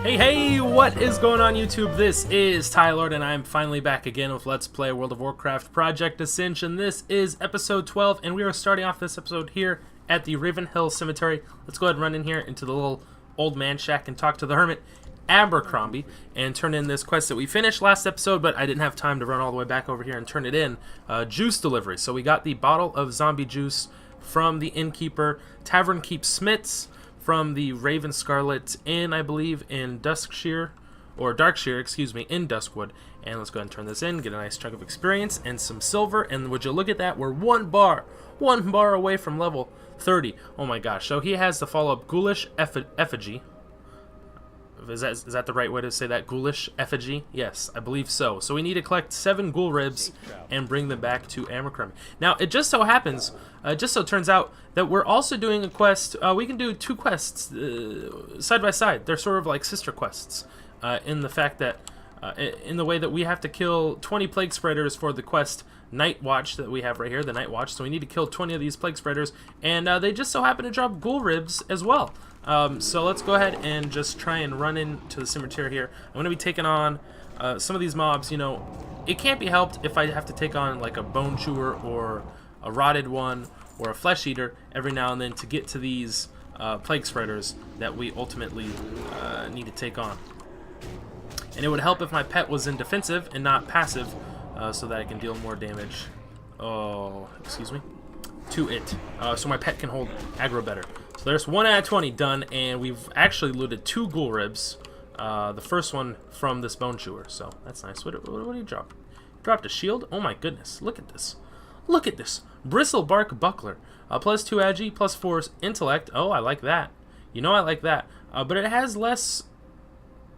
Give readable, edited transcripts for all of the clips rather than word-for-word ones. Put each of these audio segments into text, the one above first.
Hey, what is going on YouTube? This is Tylord and I'm finally back again with Let's Play World of Warcraft Project Ascension. This is episode 12 and we are starting off this episode here at the Ravenhill Cemetery. Let's go ahead and run in here into the little old man shack and talk to the hermit Abercrombie and turn in this quest that we finished last episode, but I didn't have time to run all the way back over here and turn it in. Juice delivery. So we got the bottle of zombie juice from the innkeeper, Tavern Keep Smiths, from the Raven Scarlet Inn, I believe, in Darkshire, excuse me, in Duskwood. And let's go ahead and turn this in, get a nice chunk of experience and some silver. And would you look at that, we're one bar away from level 30. Oh my gosh. So he has the follow-up Ghoulish Effigy. Is that the right way to say that? Ghoulish Effigy? Yes, I believe so. So we need to collect 7 ghoul ribs and bring them back to Abercrombie. Now, it just so happens, turns out that we're also doing a quest. We can do 2 quests side by side. They're sort of like sister quests in the fact that, in the way that we have to kill 20 plague spreaders for the quest Night Watch that we have right here, the Night Watch. So we need to kill 20 of these plague spreaders, and they just so happen to drop ghoul ribs as well. So let's go ahead and just try and run into the cemetery here. I'm going to be taking on some of these mobs. You know, it can't be helped if I have to take on like a bone chewer or a rotted one or a flesh eater every now and then to get to these plague spreaders that we ultimately need to take on. And it would help if my pet was in defensive and not passive, so that I can deal more damage. Oh, excuse me. To it, so my pet can hold aggro better. So there's 1 out of 20 done, and we've actually looted 2 ghoul ribs. The first one from this bone chewer, so that's nice. What do you drop? Dropped a shield? Oh my goodness, look at this. Look at this. Bristlebark Buckler. Plus 2 agi, plus 4 intellect. Oh, I like that. You know I like that. But it has less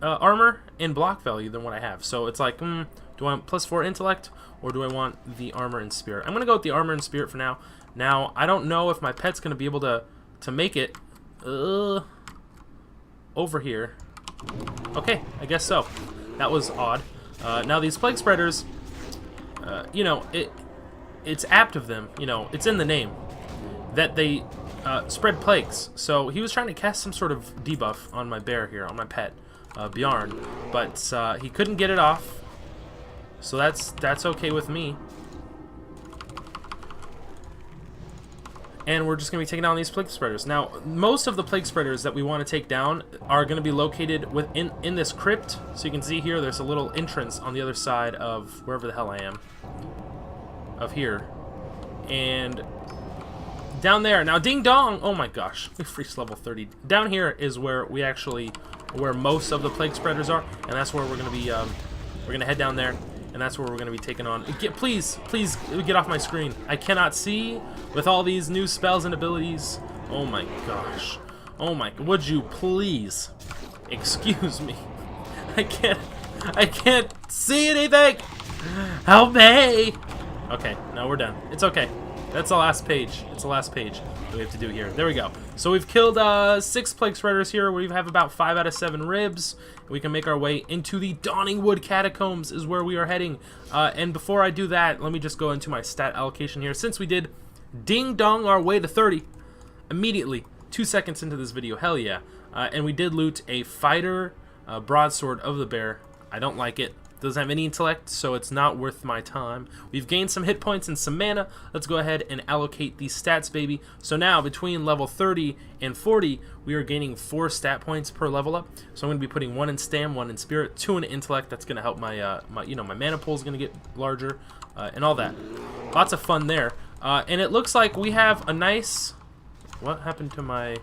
armor and block value than what I have. So it's like, do I want plus 4 intellect, or do I want the armor and spirit? I'm going to go with the armor and spirit for now. Now, I don't know if my pet's going to be able to make it over here. Okay, I guess so. That was odd. Now, these plague spreaders, you know, it's apt of them, you know, it's in the name, that they spread plagues. So he was trying to cast some sort of debuff on my bear here, on my pet, Bjarn, but he couldn't get it off. So that's okay with me. And we're just going to be taking down these plague spreaders. Now, most of the plague spreaders that we want to take down are going to be located in this crypt. So you can see here, there's a little entrance on the other side of wherever the hell I am. Of here. And down there, now ding dong! Oh my gosh, we reached level 30. Down here is where where most of the plague spreaders are. And that's where we're going to be, we're going to head down there. And that's where we're going to be taking on. Please get off my screen. I cannot see with all these new spells and abilities. Oh my gosh. Oh my, would you please excuse me? I can't see anything. Help me. Okay, now we're done. It's okay. That's the last page. It's the last page that we have to do here. There we go. So we've killed 6 plague spreaders here. We have about 5 out of 7 ribs. We can make our way into the Dawningwood Catacombs is where we are heading. And before I do that, let me just go into my stat allocation here. Since we did ding dong our way to 30 immediately, 2 seconds into this video, hell yeah. And we did loot a fighter broadsword of the bear. I don't like it. Doesn't have any intellect, so it's not worth my time. We've gained some hit points and some mana. Let's go ahead and allocate these stats, baby. So now, between level 30 and 40, we are gaining 4 stat points per level up. So I'm going to be putting 1 in stam, 1 in spirit, 2 in intellect. That's going to help my, my mana pool is going to get larger, and all that. Lots of fun there. And it looks like we have a nice... What happened to my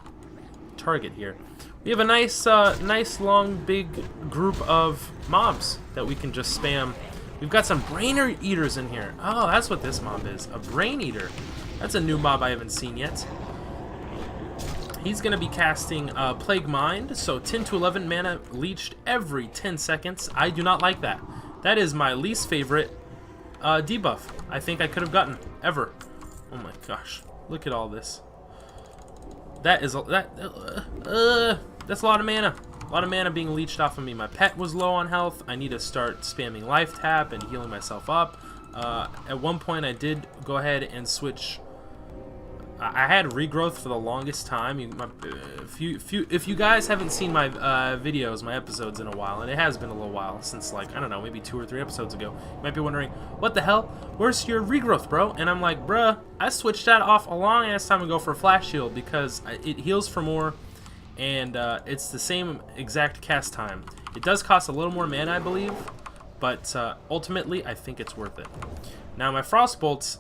target here? We have a nice, nice long, big group of mobs that we can just spam. We've got some brain eaters in here. Oh, that's what this mob is, a brain eater. That's a new mob I haven't seen yet. He's going to be casting Plague Mind, so 10 to 11 mana leached every 10 seconds. I do not like that. That is my least favorite debuff I think I could have gotten, ever. Oh my gosh, look at all this. That is that's a lot of mana. A lot of mana being leached off of me. My pet was low on health. I need to start spamming life tap and healing myself up. At one point I did go ahead and switch I had regrowth for the longest time. If you guys haven't seen my videos, my episodes in a while, and it has been a little while since, like, I don't know, maybe 2 or 3 episodes ago, you might be wondering, what the hell? Where's your regrowth, bro? And I'm like, bruh, I switched that off a long ass time ago for Flash Shield because it heals for more, and it's the same exact cast time. It does cost a little more mana, I believe, but ultimately, I think it's worth it. Now, my Frostbolts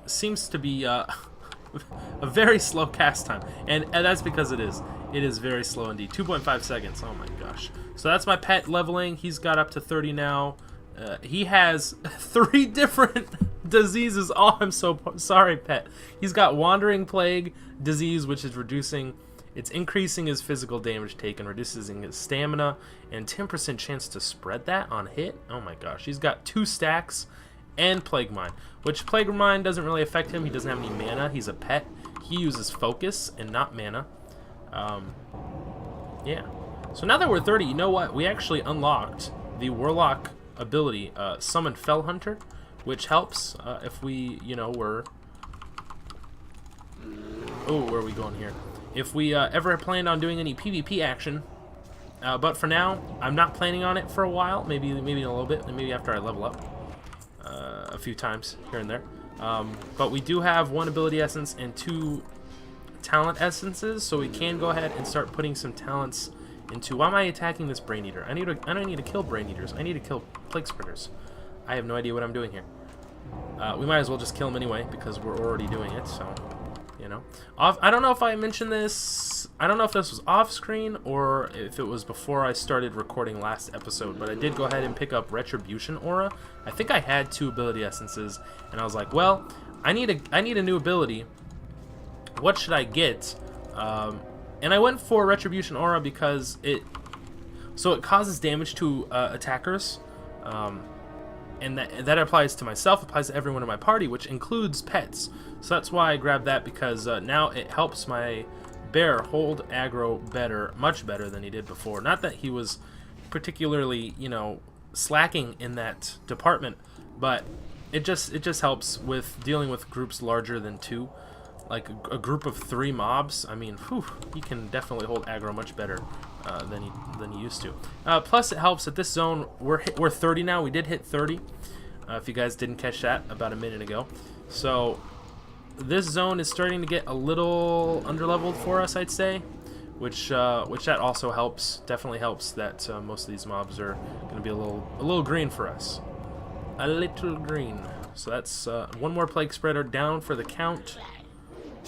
seems to be a very slow cast time, and that's because it is very slow indeed. 2.5 seconds. Oh my gosh. So that's my pet leveling. He's got up to 30 now. He has 3 different diseases. Oh, I'm so sorry, pet. He's got Wandering Plague disease, which is reducing, it's increasing his physical damage taken, reducing his stamina, and 10% chance to spread that on hit. Oh my gosh. He's got 2 stacks and Plague Mine, which Plague Mine doesn't really affect him. He doesn't have any mana. He's a pet. He uses focus and not mana. Yeah. So now that we're 30, you know what? We actually unlocked the Warlock ability, Summon Fell Hunter, which helps if we, you know, were... Oh, where are we going here? If we ever planned on doing any PvP action, but for now, I'm not planning on it for a while. Maybe in a little bit, and maybe after I level up. A few times here and there, but we do have 1 ability essence and 2 talent essences, so we can go ahead and start putting some talents into. Why am I attacking this Brain Eater? I don't need to kill Brain Eaters. I need to kill Plague Spreaders. I have no idea what I'm doing here. We might as well just kill them anyway because we're already doing it. So, you know, I don't know if I mentioned this. I don't know if this was off screen or if it was before I started recording last episode, but I did go ahead and pick up Retribution Aura. I think I had 2 ability essences, and I was like, well, I need a new ability. What should I get? And I went for Retribution Aura because it causes damage to attackers, and that applies to myself, applies to everyone in my party, which includes pets. So that's why I grabbed that, because now it helps my bear hold aggro better, much better than he did before. Not that he was particularly, you know, slacking in that department, but it just helps with dealing with groups larger than 2. Like a group of 3 mobs, I mean, whew, he can definitely hold aggro much better than he used to. Plus, it helps at this zone. We're 30 now. We did hit 30. If you guys didn't catch that about a minute ago, so this zone is starting to get a little underleveled for us, I'd say, which that also helps. Definitely helps that most of these mobs are going to be a little green for us, a little green. So that's 1 more Plague Spreader down for the count.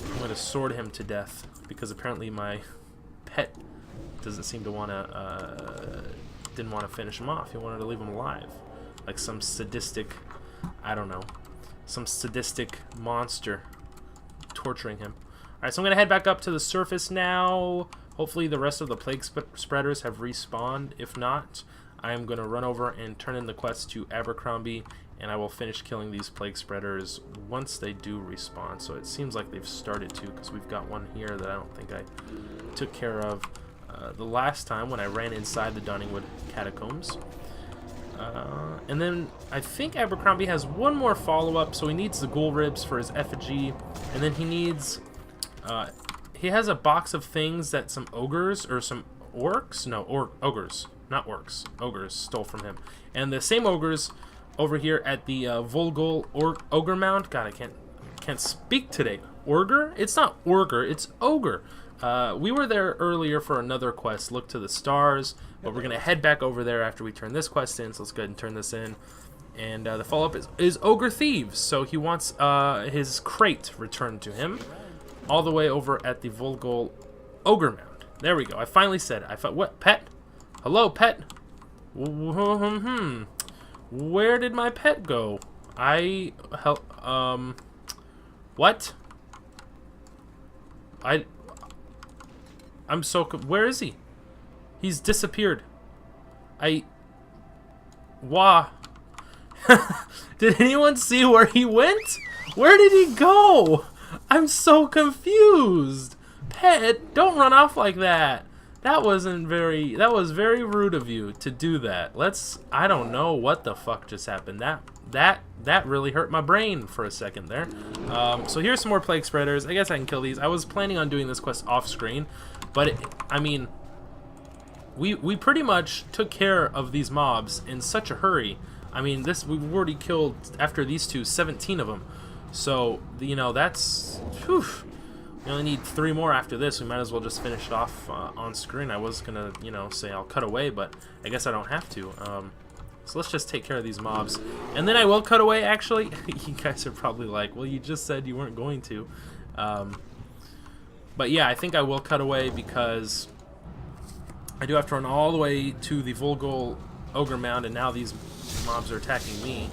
I'm going to sword him to death because apparently my pet doesn't seem to want to, didn't want to finish him off. He wanted to leave him alive. Like some sadistic, I don't know, some sadistic monster torturing him. Alright, so I'm going to head back up to the surface now. Hopefully the rest of the Plague Spreaders have respawned. If not, I am going to run over and turn in the quest to Abercrombie, and I will finish killing these Plague Spreaders once they do respawn. So it seems like they've started to, because we've got one here that I don't think I took care of the last time when I ran inside the Dunningwood Catacombs. And then I think Abercrombie has 1 more follow-up, so he needs the ghoul ribs for his effigy, and then he needs, he has a box of things that some ogres, or some orcs, no, ogres, not orcs, ogres stole from him. And the same ogres over here at the Volgol Ogre Mound. God, I can't speak today. Orger? It's not Orger, it's Ogre. We were there earlier for another quest, Look to the Stars, but we're going to head back over there after we turn this quest in, so let's go ahead and turn this in. And the follow-up is Ogre Thieves, so he wants his crate returned to him, all the way over at the Volgol Ogre Mound. There we go, I finally said it. What, pet? Hello, pet? Where did my pet go? What? I'm so... Where is he? He's disappeared. Wah. Did anyone see where he went? Where did he go? I'm so confused. Pet, don't run off like that. That wasn't very... That was very rude of you to do that. I don't know what the fuck just happened. That really hurt my brain for a second there. So here's some more plague spreaders. I guess I can kill these. I was planning on doing this quest off screen, but I mean, we pretty much took care of these mobs in such a hurry. I mean, we've already killed, after these two, 17 of them. So, you know, that's... Whew. We only need 3 more after this. We might as well just finish it off on screen. I was gonna, you know, say I'll cut away, but I guess I don't have to. So let's just take care of these mobs. And then I will cut away, actually. You guys are probably like, well, you just said you weren't going to. But yeah, I think I will cut away because I do have to run all the way to the Volgol Ogre Mound, and now these mobs are attacking me.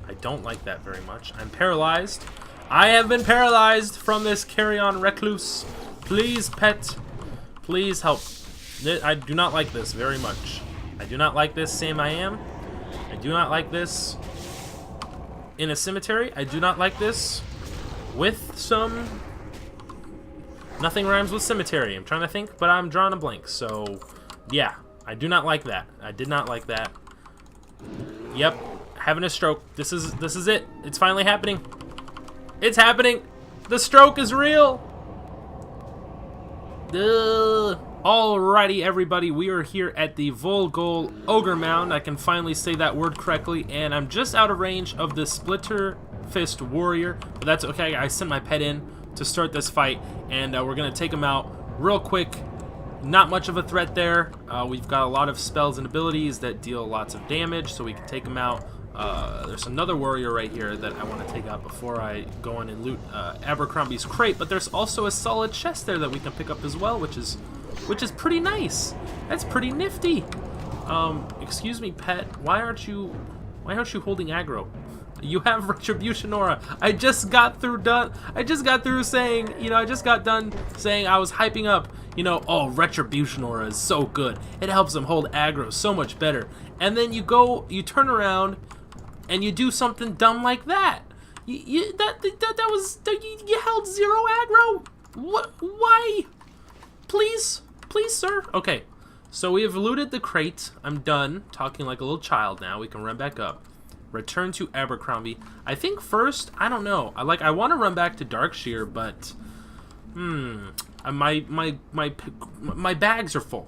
I don't like that very much. I'm paralyzed. I have been paralyzed from this carrion recluse. Please, pet. Please help. I do not like this very much. I do not like this, Sam I am. I do not like this in a cemetery. I do not like this with some... Nothing rhymes with cemetery. I'm trying to think, but I'm drawing a blank. So, yeah. I do not like that. I did not like that. Yep. Having a stroke. This is it. It's finally happening. It's happening. The stroke is real. Alrighty, everybody. We are here at the Volgol Ogre Mound. I can finally say that word correctly, and I'm just out of range of the Splitter Fist Warrior, but that's okay. I sent my pet in to start this fight, and we're gonna take him out real quick. Not much of a threat there. We've got a lot of spells and abilities that deal lots of damage, so we can take him out. There's another warrior right here that I want to take out before I go in and loot Abercrombie's crate, but there's also a solid chest there that we can pick up as well, which is pretty nice. That's pretty nifty. Excuse me, pet. Why aren't you holding aggro? You have Retribution Aura. I just got through saying, you know, I just got done saying I was hyping up, you know, oh, Retribution Aura is so good. It helps them hold aggro so much better. And then you turn around and you do something dumb like that. You held 0 aggro. What? Why? Please, sir. Okay. So we have looted the crate. I'm done talking like a little child now. We can run back up. Return to Abercrombie. I think first, I don't know. I want to run back to Darkshire, but my bags are full.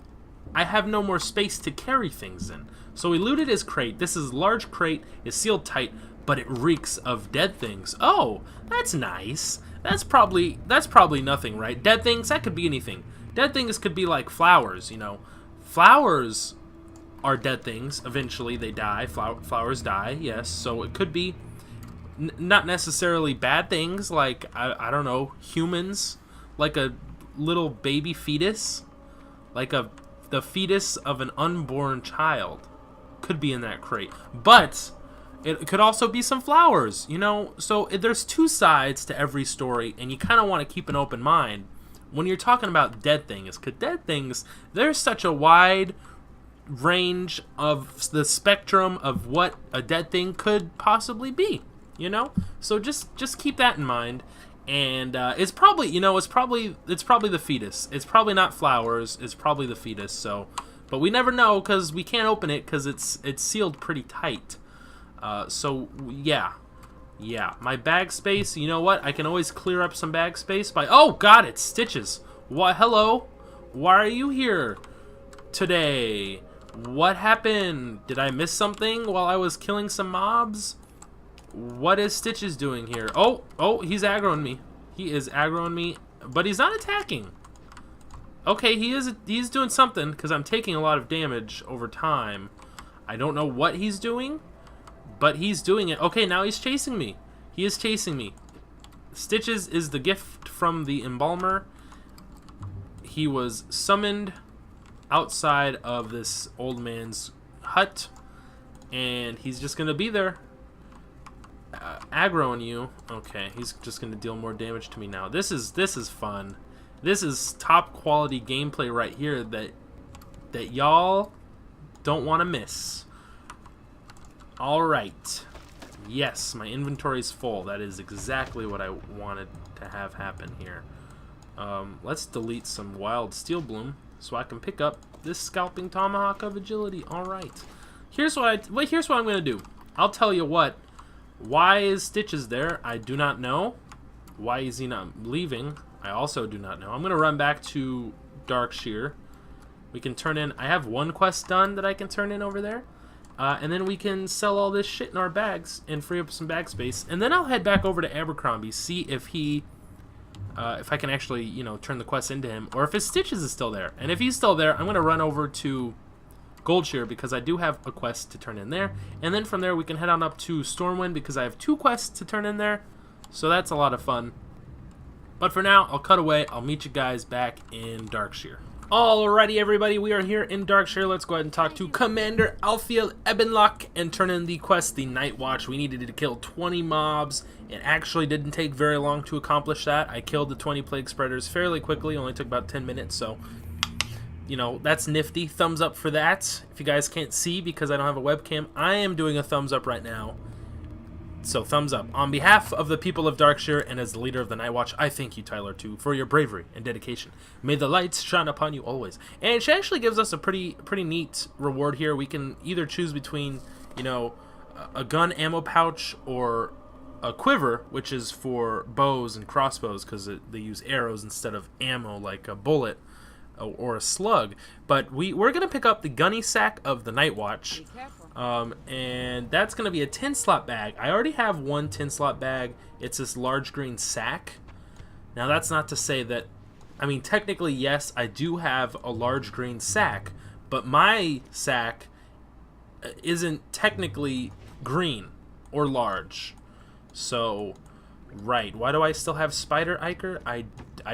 I have no more space to carry things in. So we looted his crate. This is large crate. It's sealed tight, but it reeks of dead things. Oh, that's nice. That's probably nothing, right? Dead things, that could be anything. Dead things could be like flowers, you know. Flowers are dead things. Eventually they die. Flowers die, yes. So it could be not necessarily bad things like, I don't know, humans. Like a little baby fetus. Like the fetus of an unborn child could be in that crate. But it could also be some flowers, you know. So there's 2 sides to every story, and you kind of want to keep an open mind when you're talking about dead things. Because dead things, there's such a wide range of the spectrum of what a dead thing could possibly be, you know. So just keep that in mind. And it's probably, you know, it's probably the fetus. It's probably not flowers. It's probably the fetus. So, but we never know because we can't open it because it's sealed pretty tight. So yeah. My bag space. You know what? I can always clear up some bag space by. Oh God, it's Stitches. What? Hello. Why are you here today? What happened? Did I miss something while I was killing some mobs? What is Stitches doing here? Oh, he's aggroing me. He is aggroing me, but he's not attacking. Okay, he's doing something because I'm taking a lot of damage over time. I don't know what he's doing, but he's doing it. Okay, now he's chasing me. He is chasing me. Stitches is the gift from the embalmer. He was summoned outside of this old man's hut, and he's just gonna be there. Aggroing you. Okay, he's just gonna deal more damage to me now. This is fun. This is top quality gameplay right here that y'all don't want to miss. All right. Yes, my inventory's full. That is exactly what I wanted to have happen here. Let's delete some wild steel bloom. so I can pick up this Scalping Tomahawk of Agility. Alright. Here's what I'm gonna do. I'll tell you what. Why is Stitches there? I do not know. Why is he not leaving? I also do not know. I'm gonna run back to Darkshire. We can turn in... I have one quest done that I can turn in over there. And then we can sell all this shit in our bags and free up some bag space. And then I'll head back over to Abercrombie, see if he... if I can actually, you know, turn the quest into him. Or if his Stitches is still there. And if he's still there, I'm going to run over to Goldshire because I do have a quest to turn in there. And then from there, we can head on up to Stormwind because I have 2 quests to turn in there. So that's a lot of fun. But for now, I'll cut away. I'll meet you guys back in Darkshire. Alrighty, everybody, we are here in Darkshire. Let's go ahead and talk to Commander Alfiel Ebenlock and turn in the quest, the Night Watch. We needed to kill 20 mobs. It actually didn't take very long to accomplish that. I killed the 20 plague spreaders fairly quickly. Only took about 10 minutes, so, you know, that's nifty. Thumbs up for that. If you guys can't see because I don't have a webcam, I am doing a thumbs up right now. So thumbs up. On behalf of the people of Darkshire and as the leader of the Night Watch, I thank you, Tyler, too, for your bravery and dedication. May the lights shine upon you always. And she actually gives us a pretty neat reward here. We can either choose between, you know, a gun ammo pouch or a quiver, which is for bows and crossbows because they use arrows instead of ammo like a bullet or a slug. But we're going to pick up the gunny sack of the Night Watch. And that's going to be a 10-slot bag. I already have one 10-slot bag. It's this large green sack. Now, that's not to say that... I mean, technically, yes, I do have a large green sack. But my sack isn't technically green or large. So, right. Why do I still have Spider Iker? I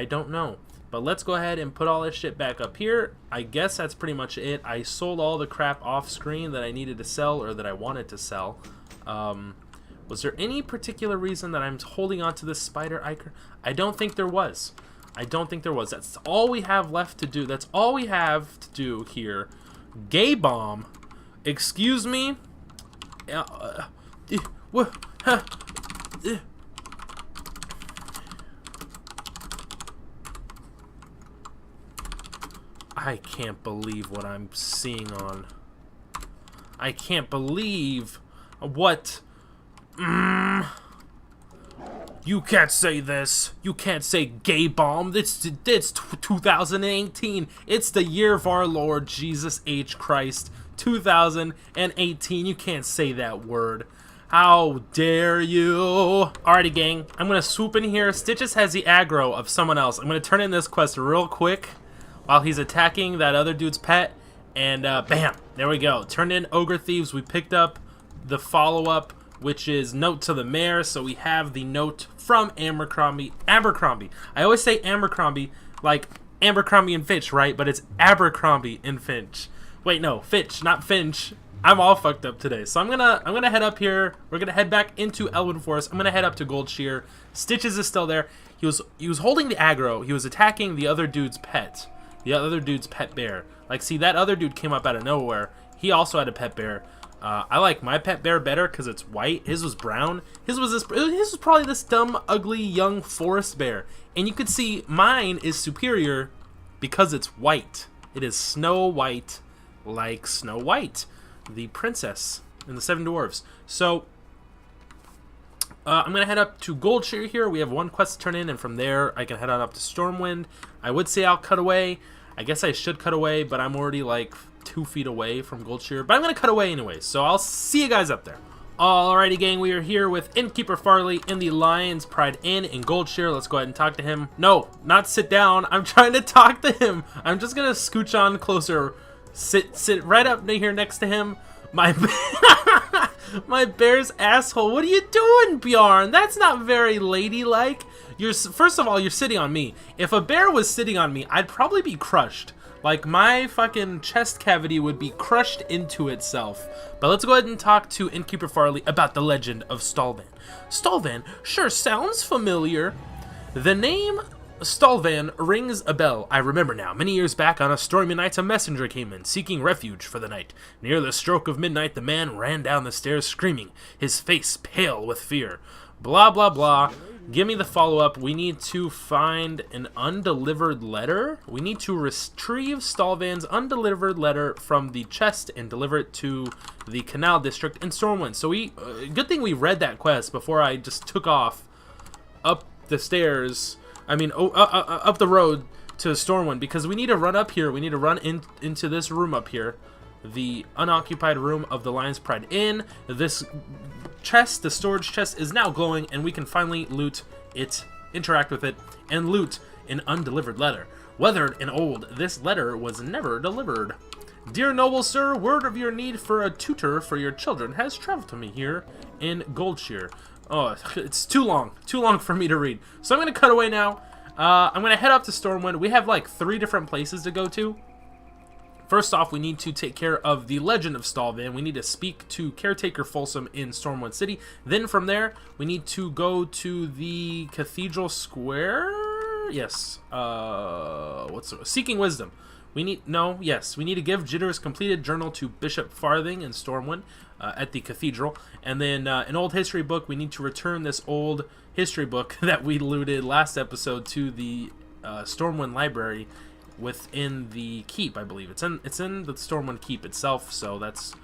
don't know. But let's go ahead and put all this shit back up here. I guess that's pretty much it. I sold all the crap off screen that I needed to sell or that I wanted to sell. Was there any particular reason that I'm holding on to this Spider Iker? I don't think there was. I don't think there was. That's all we have left to do. That's all we have to do here. Gay bomb. Excuse me? I can't believe what I'm seeing on. I can't believe what. You can't say this. You can't say gay bomb. It's 2018. It's the year of our Lord Jesus H. Christ. 2018. You can't say that word. How dare you? Alrighty, gang. I'm going to swoop in here. Stitches has the aggro of someone else. I'm going to turn in this quest real quick while he's attacking that other dude's pet. And bam. There we go. Turned in Ogre Thieves. We picked up the follow-up, which is Note to the Mayor. So we have the note from Abercrombie. I always say Abercrombie like Abercrombie and Fitch, right? But it's Abercrombie and Finch. Wait, no, Fitch, not Finch. I'm all fucked up today. So I'm gonna head up here. We're gonna head back into Elven Forest. I'm gonna head up to Goldshear. Stitches is still there. He was holding the aggro. He was attacking the other dude's pet. The other dude's pet bear. Like, see, that other dude came up out of nowhere. He also had a pet bear. I like my pet bear better because it's white. His was brown. His was probably this dumb, ugly, young forest bear. And you could see mine is superior because it's white. It is Snow White, like Snow White, the princess in the Seven Dwarves. So, I'm going to head up to Goldshear here. We have one quest to turn in, and from there, I can head on up to Stormwind. I would say I'll cut away. I guess I should cut away, but I'm already like 2 feet away from Goldshear. But I'm going to cut away anyway, so I'll see you guys up there. Alrighty, gang, we are here with Innkeeper Farley in the Lion's Pride Inn in Goldshear. Let's go ahead and talk to him. No, not sit down. I'm trying to talk to him. I'm just going to scooch on closer. Sit right up here next to him. My my bear's asshole. What are you doing, Bjorn? That's not very ladylike. First of all, you're sitting on me. If a bear was sitting on me, I'd probably be crushed. Like, my fucking chest cavity would be crushed into itself. But let's go ahead and talk to Innkeeper Farley about the legend of Stalvan. Stalvan sure sounds familiar. The name Stalvan rings a bell. I remember now. Many years back, on a stormy night, a messenger came in, seeking refuge for the night. Near the stroke of midnight, the man ran down the stairs screaming, his face pale with fear. Blah, blah, blah. Give me the follow-up. We need to find an undelivered letter. We need to retrieve Stalvan's undelivered letter from the chest and deliver it to the Canal District in Stormwind. So good thing we read that quest before I just took off up the stairs. I mean, up the road to Stormwind, because we need to run up here. We need to run into this room up here, the unoccupied room of the Lion's Pride Inn. This chest, the storage chest, is now glowing, and we can finally loot it, interact with it, and loot an undelivered letter. Weathered and old, this letter was never delivered. Dear noble sir, word of your need for a tutor for your children has traveled to me here in Goldshire. Oh, it's too long for me to read. So I'm going to cut away now. I'm going to head up to Stormwind. We have like 3 different places to go to. First off, we need to take care of the Legend of Stalvan. We need to speak to Caretaker Folsom in Stormwind City. Then from there, we need to go to the Cathedral Square. Yes. Seeking Wisdom. We need to give Jitter's completed journal to Bishop Farthing in Stormwind at the Cathedral. And then an old history book. We need to return this old history book that we looted last episode to the Stormwind Library within the keep, I believe. It's in the Stormwind Keep itself, so that's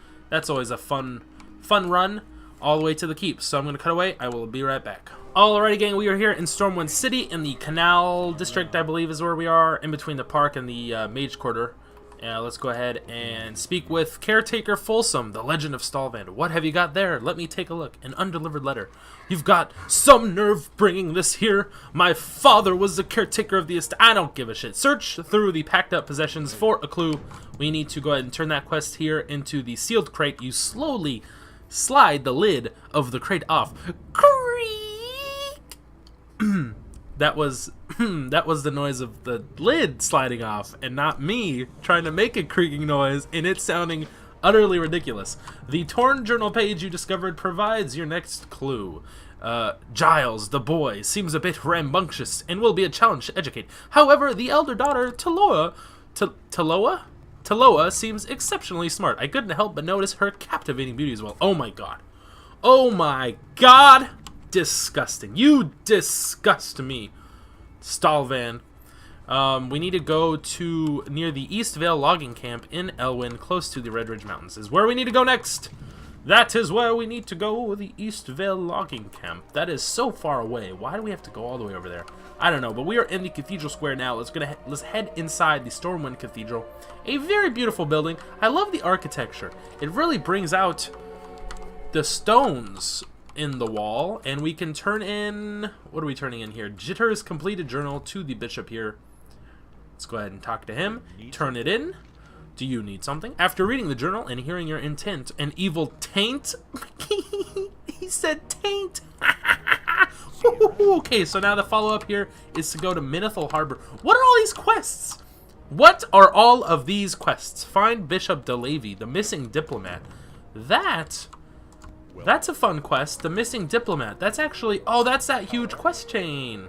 always a fun run all the way to the keep. So I'm going to cut away. I will be right back. Alrighty, gang, we are here in Stormwind City in the Canal District, I believe is where we are, in between the park and the Mage Quarter. Let's go ahead and speak with Caretaker Folsom, the Legend of Stalvan. What have you got there? Let me take a look. An undelivered letter. You've got some nerve bringing this here. My father was the caretaker of the estate. I don't give a shit. Search through the packed up possessions for a clue. We need to go ahead and turn that quest here into the sealed crate. You slowly slide the lid of the crate off. Creak! That was the noise of the lid sliding off, and not me trying to make a creaking noise and it sounding utterly ridiculous. The torn journal page you discovered provides your next clue. Giles, the boy, seems a bit rambunctious and will be a challenge to educate. However, the elder daughter, Taloa, seems exceptionally smart. I couldn't help but notice her captivating beauty as well. Oh my god. Oh my god! Disgusting. You disgust me, Stalvan. We need to go to near the East Vale logging camp in Elwyn, close to the Red Ridge Mountains. Is where we need to go next. That is where we need to go, the East Vale logging camp. That is so far away. Why do we have to go all the way over there? I don't know, but we are in the Cathedral Square now. Let's head inside the Stormwind Cathedral. A very beautiful building. I love the architecture. It really brings out the stones in the wall, and we can turn in, what are we turning in here? Jitter's completed journal to the bishop here. Let's go ahead and talk to him. Turn it in. Do you need something? After reading the journal and hearing your intent, an evil taint. He said taint. Okay, so now the follow-up here is to go to Minethil Harbor. What are all these quests? What are all of these quests? Find Bishop DeLavy, the missing diplomat. That's a fun quest. The missing diplomat. That's actually... Oh, that's that huge quest chain.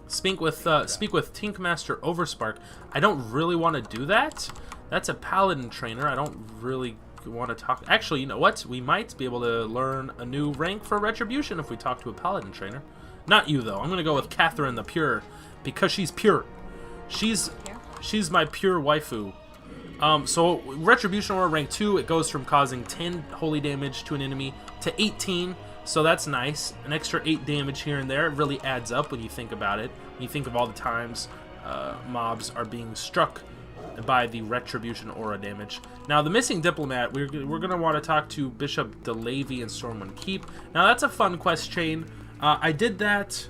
Speak with Tinkmaster Overspark. I don't really want to do that. That's a paladin trainer. I don't really want to talk... Actually, you know what? We might be able to learn a new rank for Retribution if we talk to a paladin trainer. Not you, though. I'm going to go with Catherine the Pure. Because she's pure. She's my pure waifu. So Retribution Aura rank 2, it goes from causing 10 holy damage to an enemy to 18, so that's nice. An extra 8 damage here and there. It really adds up when you think about it. When you think of all the times mobs are being struck by the Retribution Aura damage. Now the missing diplomat, we're going to want to talk to Bishop DeLavy in Stormwind Keep. Now that's a fun quest chain. I did that...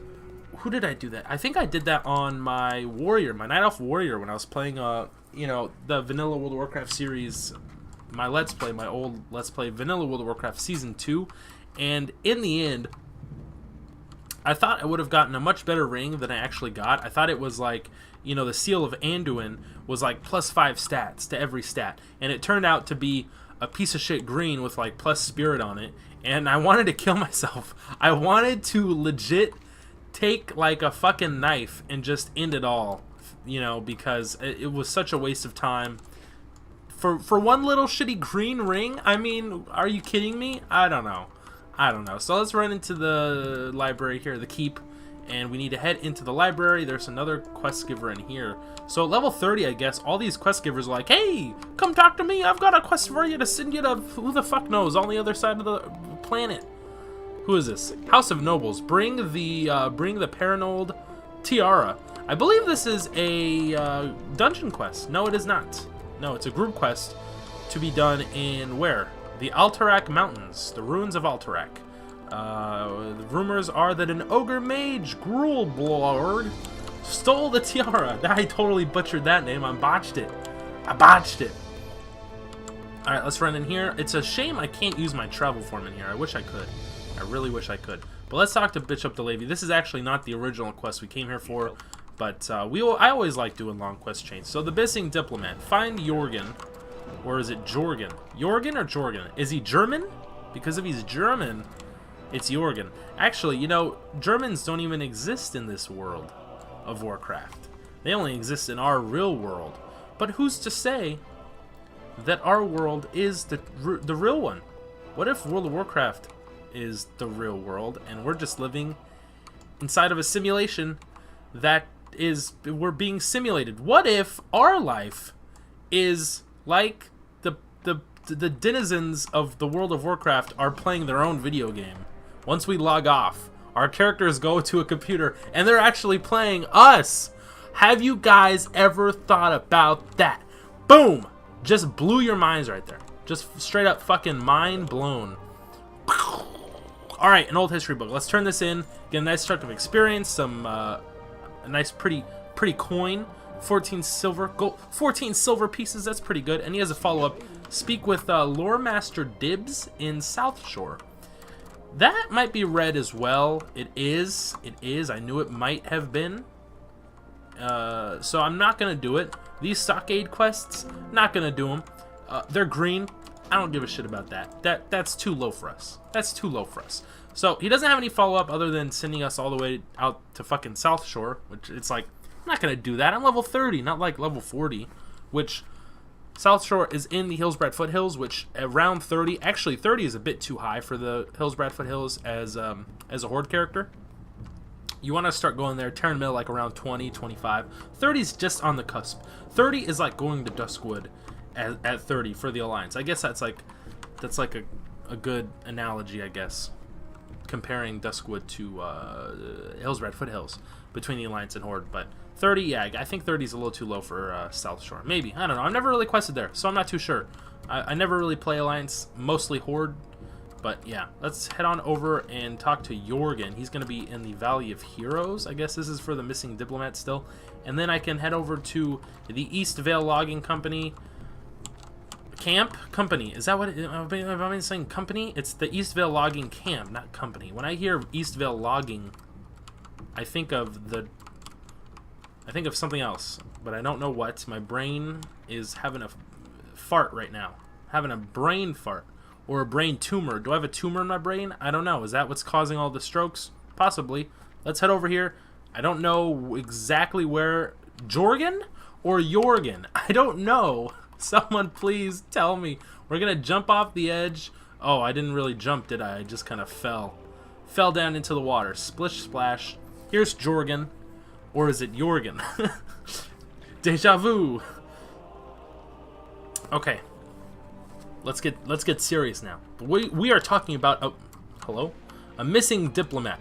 Who did I do that? I think I did that on my warrior, my Night Elf warrior, when I was playing you know, the Vanilla World of Warcraft series, my old Let's Play Vanilla World of Warcraft Season 2, and in the end, I thought I would have gotten a much better ring than I actually got. I thought it was like, you know, the Seal of Anduin was like +5 stats to every stat, and it turned out to be a piece of shit green with like plus spirit on it, and I wanted to kill myself. I wanted to legit take like a fucking knife and just end it all. You know, because it was such a waste of time for one little shitty green ring. I mean, are you kidding me? I don't know. I don't know. So let's run into the library here, the keep, and we need to head into the library. There's another quest giver in here. So at level 30, I guess, all these quest givers are like, hey, come talk to me. I've got a quest for you to send you to who the fuck knows, on the other side of the planet. Who is this? House of Nobles. Bring the Paranoid Tiara. I believe this is a dungeon quest. No, it is not. No, it's a group quest to be done in where? The Alterac Mountains, the ruins of Alterac. The rumors are that an ogre mage, Gruelblord, stole the tiara. I totally butchered that name. I botched it. Alright, let's run in here. It's a shame I can't use my travel form in here. I wish I could. I really wish I could. But let's talk to Bishop DeLavy. This is actually not the original quest we came here for, but I always like doing long quest chains. So the missing diplomat. Find Jorgen. Or is it Jorgen? Jorgen or Jorgen? Is he German? Because if he's German, it's Jorgen. Actually, you know, Germans don't even exist in this world of Warcraft. They only exist in our real world. But who's to say that our world is the real one? What if World of Warcraft is the real world and we're just living inside of a simulation that is, we're being simulated? What if our life is like the denizens of the World of Warcraft are playing their own video game? Once we log off, our characters go to a computer and they're actually playing us. Have you guys ever thought about that? Boom! Just blew your minds right there. Just straight up fucking mind blown. Alright, an old history book. Let's turn this in. Get a nice chunk of experience. Some, a nice pretty coin. 14 silver gold, 14 silver pieces. That's pretty good. And he has a follow-up. Speak with Lore Master Dibs in South Shore. That might be red as well. It is. It is. I knew it might have been. So I'm not gonna do it. These stockade quests, not gonna do them. They're green. I don't give a shit about that. That's too low for us. That's too low for us. So he doesn't have any follow-up other than sending us all the way out to fucking South Shore, which it's like, I'm not gonna do that. I'm level 30, not like level 40, which South Shore is in the Hillsbrad Foothills, which around 30, actually 30 is a bit too high for the Hillsbrad Foothills as a Horde character. You want to start going there, Terran Mill like around 20, 25. 30 is just on the cusp. 30 is like going to Duskwood at 30 for the Alliance. I guess that's like a good analogy, I guess, comparing Duskwood to Hillsbrad Foothills between the Alliance and Horde. But 30, yeah, I think 30 is a little too low for South Shore. Maybe, I don't know. I've never really quested there, so I'm not too sure. I never really play Alliance, mostly Horde. But yeah, let's head on over and talk to Jorgen. He's going to be in the Valley of Heroes. I guess this is for the missing diplomat still. And then I can head over to the East Vale Logging Company. Company. Is that what it, am I saying company? It's the East Vale Logging Camp, not company. When I hear East Vale Logging, I think of something else, but I don't know what. My brain is having a fart right now. Having a brain fart. Or a brain tumor. Do I have a tumor in my brain? I don't know. Is that what's causing all the strokes? Possibly. Let's head over here. I don't know exactly where. Jorgen or Jorgen? I don't know. Someone please tell me. We're going to jump off the edge. Oh, I didn't really jump, did I? I just kind of fell. Fell down into the water. Splish splash. Here's Jorgen. Or is it Jorgen? Deja vu. Okay. Let's get serious now. We are talking about a missing diplomat.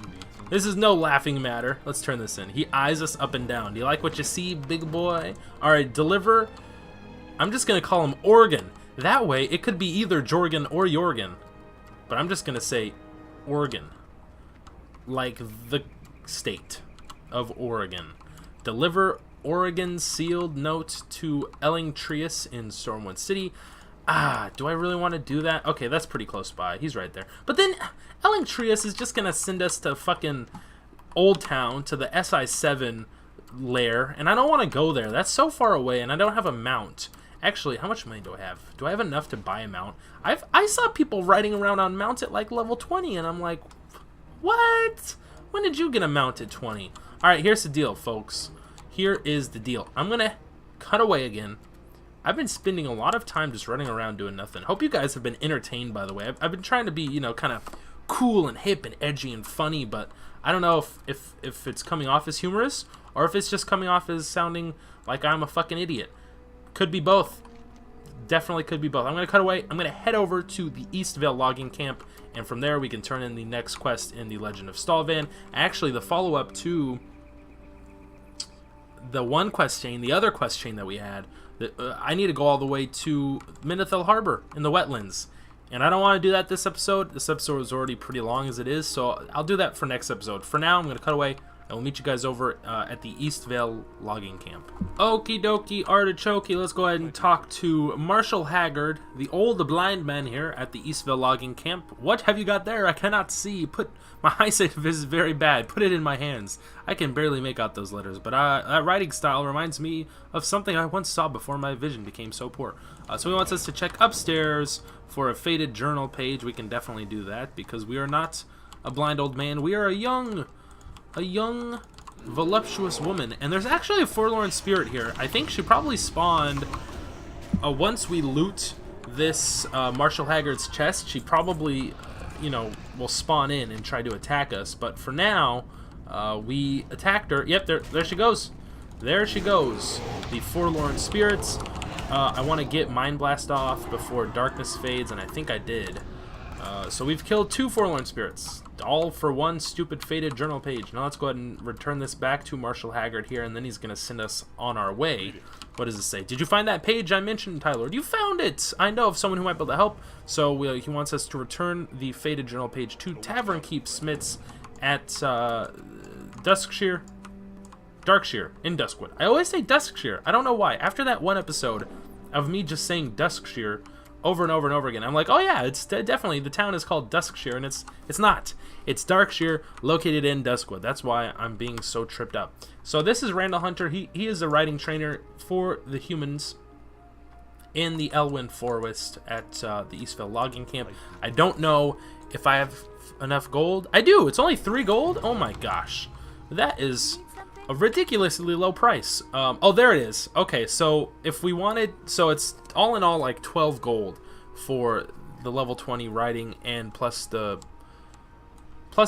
This is no laughing matter. Let's turn this in. He eyes us up and down. Do you like what you see, big boy? All right, deliver. I'm just gonna call him Oregon. That way, it could be either Jorgen or Jorgen, but I'm just gonna say Oregon, like the state of Oregon. Deliver Oregon's sealed note to Ellingtrius in Stormwind City. Ah, do I really want to do that? Okay, that's pretty close by. He's right there. But then Ellingtrius is just going to send us to fucking Old Town, to the SI7 lair, and I don't want to go there. That's so far away, and I don't have a mount. Actually, how much money do I have? Do I have enough to buy a mount? I saw people riding around on mounts at like level 20, and I'm like, what? When did you get a mount at 20? All right, here's the deal, folks. Here is the deal. I'm going to cut away again. I've been spending a lot of time just running around doing nothing. Hope you guys have been entertained, by the way. I've been trying to be, you know, kind of cool and hip and edgy and funny, but I don't know if it's coming off as humorous or if it's just coming off as sounding like I'm a fucking idiot. Could be both. Definitely could be both. I'm going to cut away. I'm going to head over to the Eastvale logging camp, and from there we can turn in the next quest in the Legend of Stalvan. Actually, the follow-up to the one quest chain, the other quest chain that we had, I need to go all the way to Minethil Harbor in the wetlands. And I don't want to do that this episode. This episode is already pretty long as it is, so I'll do that for next episode. For now, I'm going to cut away. I will meet you guys over at the Eastvale logging camp. Okie dokie, artichoke. Let's go ahead and talk to Marshall Haggard, the old blind man here at the Eastvale logging camp. What have you got there? I cannot see. My eyesight is very bad. Put it in my hands. I can barely make out those letters, but that writing style reminds me of something I once saw before my vision became so poor. So he wants us to check upstairs for a faded journal page. We can definitely do that because we are not a blind old man. We are a young, voluptuous woman. And there's actually a forlorn spirit here. I think she probably spawned once we loot this Marshall Haggard's chest. She probably, will spawn in and try to attack us. But for now, we attacked her. Yep, there she goes. There she goes. The forlorn spirits. I want to get Mind Blast off before darkness fades, and I think I did. So we've killed 2 forlorn spirits, all for one stupid faded journal page. Now let's go ahead and return this back to Marshall Haggard here, and then he's going to send us on our way. What does it say? Did you find that page I mentioned, Tyler? You found it! I know of someone who might be able to help. So he wants us to return the faded journal page to Tavern Keep Smiths at Darkshire in Duskwood. I always say Duskshire. I don't know why. After that one episode of me just saying Duskshire over and over and over again, I'm like, oh yeah, it's definitely, the town is called Duskshire, and it's not. It's Darkshire, located in Duskwood. That's why I'm being so tripped up. So this is Randall Hunter. He is a riding trainer for the humans in the Elwyn Forest at the Eastvale logging camp. I don't know if I have enough gold. I do. It's only 3 gold. Oh my gosh, that is a ridiculously low price. Oh, there it is. Okay, so if we wanted, so it's all in all like 12 gold for the level 20 riding and plus the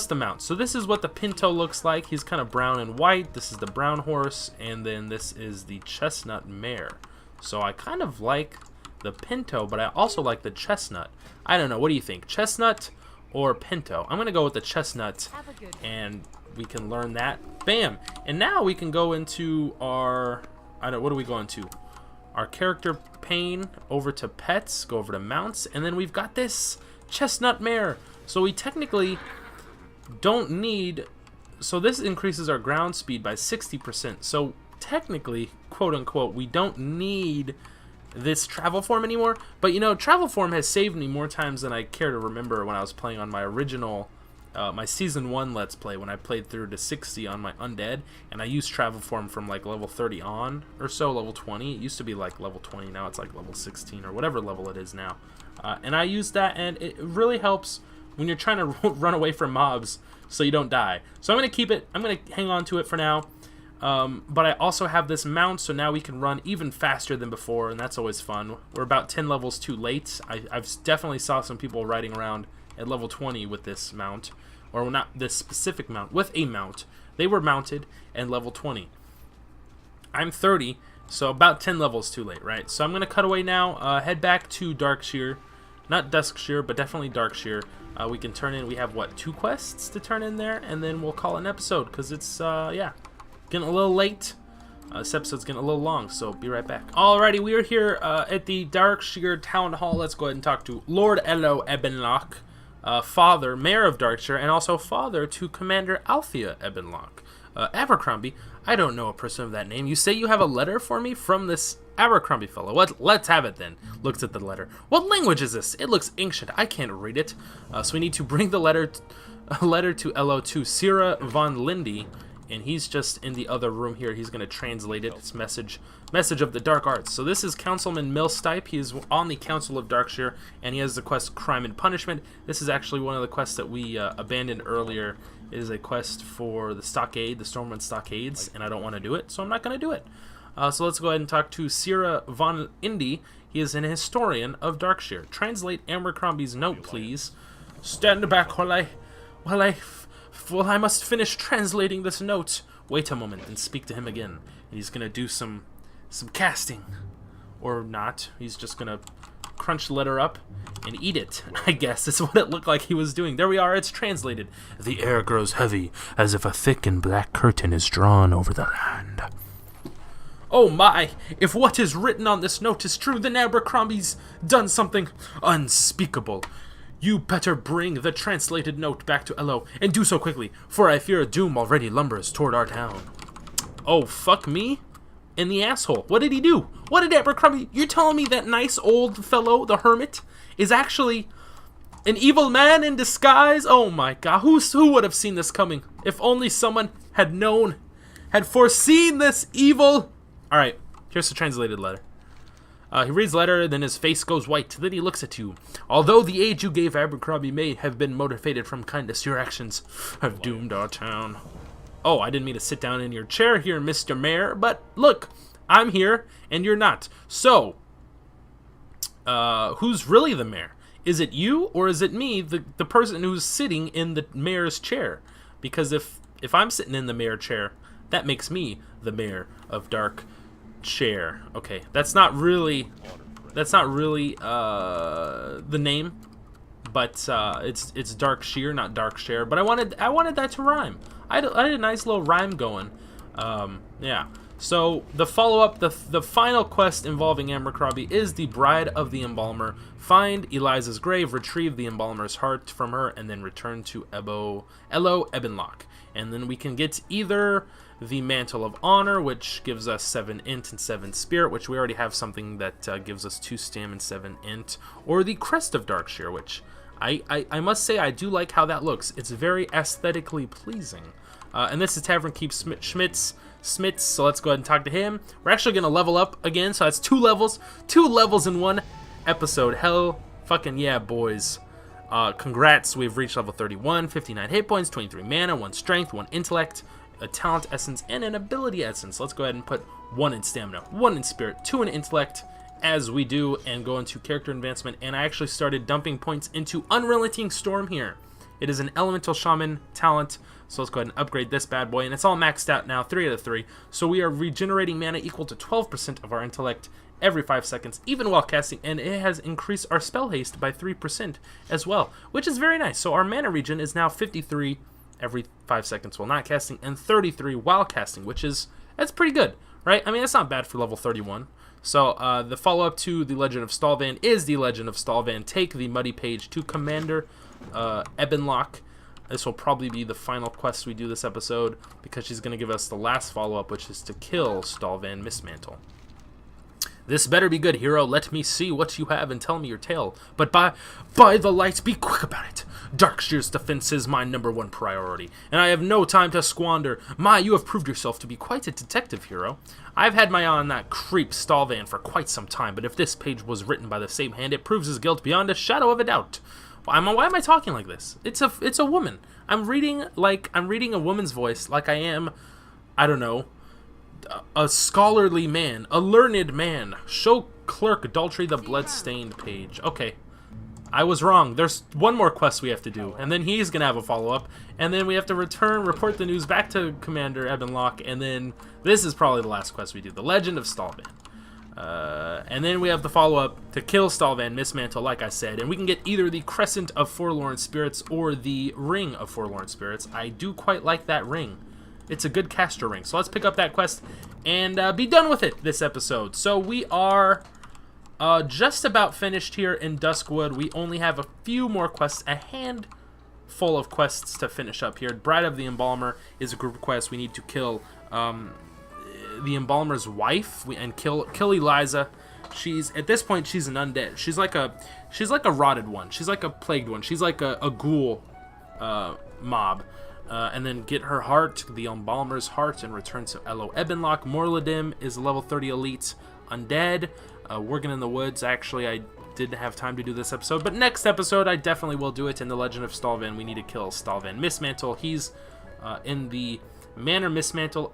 mount. So this is what the Pinto looks like. He's kind of brown and white. This is the brown horse, and then this is the chestnut mare. So I kind of like the Pinto, but I also like the chestnut. I don't know. What do you think? Chestnut or Pinto? I'm gonna go with the chestnut, and we can learn that. Bam! And now we can go into our, what are we going to? Our character pane, over to pets, go over to mounts, and then we've got this chestnut mare. So we technically don't need, so this increases our ground speed by 60%. So technically, quote unquote, we don't need this travel form anymore. But travel form has saved me more times than I care to remember when I was playing on my original my season 1 let's play, when I played through to 60 on my undead, and I used travel form from like level 30 on or so, level 20. It used to be like level 20, now it's like level 16 or whatever level it is now. And I used that, and it really helps when you're trying to run away from mobs so you don't die. So I'm going to keep it, I'm going to hang on to it for now. But I also have this mount, so now we can run even faster than before, and that's always fun. We're about 10 levels too late. I've definitely saw some people riding around at level 20 with this mount, or not this specific mount, with a mount. They were mounted at level 20. I'm 30, so about 10 levels too late, right? So I'm going to cut away now, head back to Darkshire. Not Duskshire, but definitely Darkshire. We can turn in, we have, what, 2 quests to turn in there, and then we'll call it an episode, because it's, yeah, getting a little late. This episode's getting a little long, so be right back. Alrighty, we are here at the Darkshire Town Hall. Let's go ahead and talk to Lord Elo Ebenlock, father, mayor of Darkshire, and also father to Commander Althea Ebenlock. Abercrombie, I don't know a person of that name. You say you have a letter for me from this Abercrombie fellow. Let's have it then. Looks at the letter. What language is this? It looks ancient. I can't read it. So we need to bring the letter to Elo to Sira von Lindy, and he's just in the other room here. He's going to translate it. It's message of the dark arts. So this is Councilman Millstipe. He is on the Council of Darkshire, and he has the quest Crime and Punishment. This is actually one of the quests that we abandoned earlier. It is a quest for the stockade, the Stormwind stockades, and I don't want to do it, so I'm not going to do it. So let's go ahead and talk to Sira von Indy. He is an historian of Darkshire. Translate Abercrombie's note, please. Stand back while I must finish translating this note. Wait a moment and speak to him again. He's gonna do some casting. Or not. He's just gonna crunch the letter up and eat it, I guess. Is what it looked like he was doing. There we are, it's translated. The air grows heavy, as if a thick and black curtain is drawn over the land. Oh my! If what is written on this note is true, then Abercrombie's done something unspeakable. You better bring the translated note back to Elo, and do so quickly, for I fear doom already lumbers toward our town. Oh, fuck me? In the asshole. What did he do? What did Abercrombie... You're telling me that nice old fellow, the hermit, is actually an evil man in disguise? Oh my god, who would have seen this coming? If only someone had known, had foreseen this evil... Alright, here's the translated letter. He reads the letter, then his face goes white. Then he looks at you. Although the aid you gave Abercrombie may have been motivated from kindness, your actions have doomed our town. Oh, I didn't mean to sit down in your chair here, Mr. Mayor, but look, I'm here, and you're not. So, who's really the mayor? Is it you, or is it me, the person who's sitting in the mayor's chair? Because if I'm sitting in the mayor chair, that makes me the mayor of Dark Chair. Okay, that's not really the name, but it's Dark Shear, not Dark Share. But I wanted that to rhyme. I had a nice little rhyme going. Yeah. So the follow-up, the final quest involving Abercrombie is the Bride of the Embalmer. Find Eliza's grave, retrieve the Embalmer's heart from her, and then return to Elo Ebonlock. And then we can get either the Mantle of Honor, which gives us 7 int and 7 spirit, which we already have something that gives us 2 stam and 7 int, or the Crest of Darkshire, which I must say I do like how that looks. It's very aesthetically pleasing. And this is Tavern Keep Smits, so let's go ahead and talk to him. We're actually going to level up again, so that's 2 levels in one episode. Hell fucking yeah, boys. Congrats, we've reached level 31, 59 hit points, 23 mana, 1 strength, 1 intellect, a talent essence, and an ability essence. Let's go ahead and put 1 in stamina, 1 in spirit, 2 in intellect, as we do, and go into character advancement. And I actually started dumping points into Unrelenting Storm here. It is an elemental shaman talent, so let's go ahead and upgrade this bad boy, and it's all maxed out now, 3 out of 3. So we are regenerating mana equal to 12% of our intellect every 5 seconds, even while casting, and it has increased our spell haste by 3% as well, which is very nice. So our mana regen is now 53 every 5 seconds while not casting, and 33 while casting, that's pretty good, right? I mean, that's not bad for level 31. So the follow-up to the Legend of Stalvan is the Legend of Stalvan. Take the Muddy Page to Commander Ebonlock. This will probably be the final quest we do this episode, because she's going to give us the last follow-up, which is to kill Stalvan Mistmantle. This better be good, hero. Let me see what you have and tell me your tale. But by the light, be quick about it. Darkshire's defense is my #1 priority, and I have no time to squander. You have proved yourself to be quite a detective, hero. I've had my eye on that creep Stalvan for quite some time, but if this page was written by the same hand, it proves his guilt beyond a shadow of a doubt. Why am I talking like this? It's a woman. I'm reading a woman's voice, like I am, I don't know, a scholarly man, a learned man. Show Clerk Daltrey the Bloodstained page. Okay, I was wrong. There's one more quest we have to do, and then he's gonna have a follow-up, and then we have to report the news back to Commander Ebonlock, and then this is probably the last quest we do, the Legend of Stalvan. And then we have the follow-up to kill Stalvan Mistmantle, like I said, and we can get either the Crescent of Forlorn Spirits or the Ring of Forlorn Spirits. I do quite like that ring. It's a good caster ring. So let's pick up that quest and be done with it this episode. So we are just about finished here in Duskwood. We only have a few more quests, a handful of quests to finish up here. Bride of the Embalmer is a group quest. We need to kill the Embalmer's wife and kill Eliza. At this point she's an undead. She's like a rotted one. She's like a plagued one. She's like a ghoul mob. And then get her heart, the Embalmer's heart, and return to Elo Ebonlock. Mor'Ladim is a level 30 elite undead. Working in the Woods, actually, I didn't have time to do this episode, but next episode I definitely will do it. In the Legend of Stalvan, we need to kill Stalvan Mistmantle. He's in the Manor Mistmantle,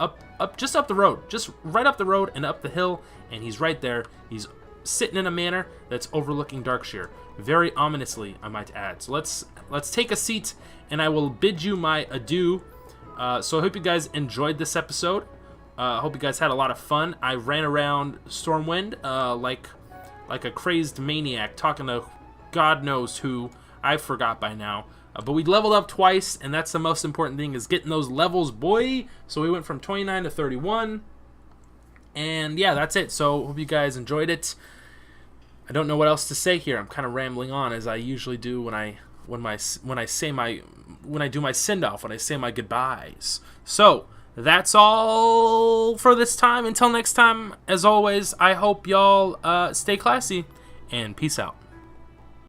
just up the road, just right up the road and up the hill, and he's right there. He's sitting in a manor that's overlooking Darkshire. Very ominously, I might add. So let's take a seat, and I will bid you my adieu. So I hope you guys enjoyed this episode. I hope you guys had a lot of fun. I ran around Stormwind like a crazed maniac, talking to God knows who. I forgot by now. But we leveled up twice, and that's the most important thing, is getting those levels, boy. So we went from 29 to 31. And yeah, that's it. So hope you guys enjoyed it. I don't know what else to say here. I'm kind of rambling on, as I usually do when I do my send off, when I say my goodbyes. So that's all for this time. Until next time, as always, I hope y'all stay classy, and peace out.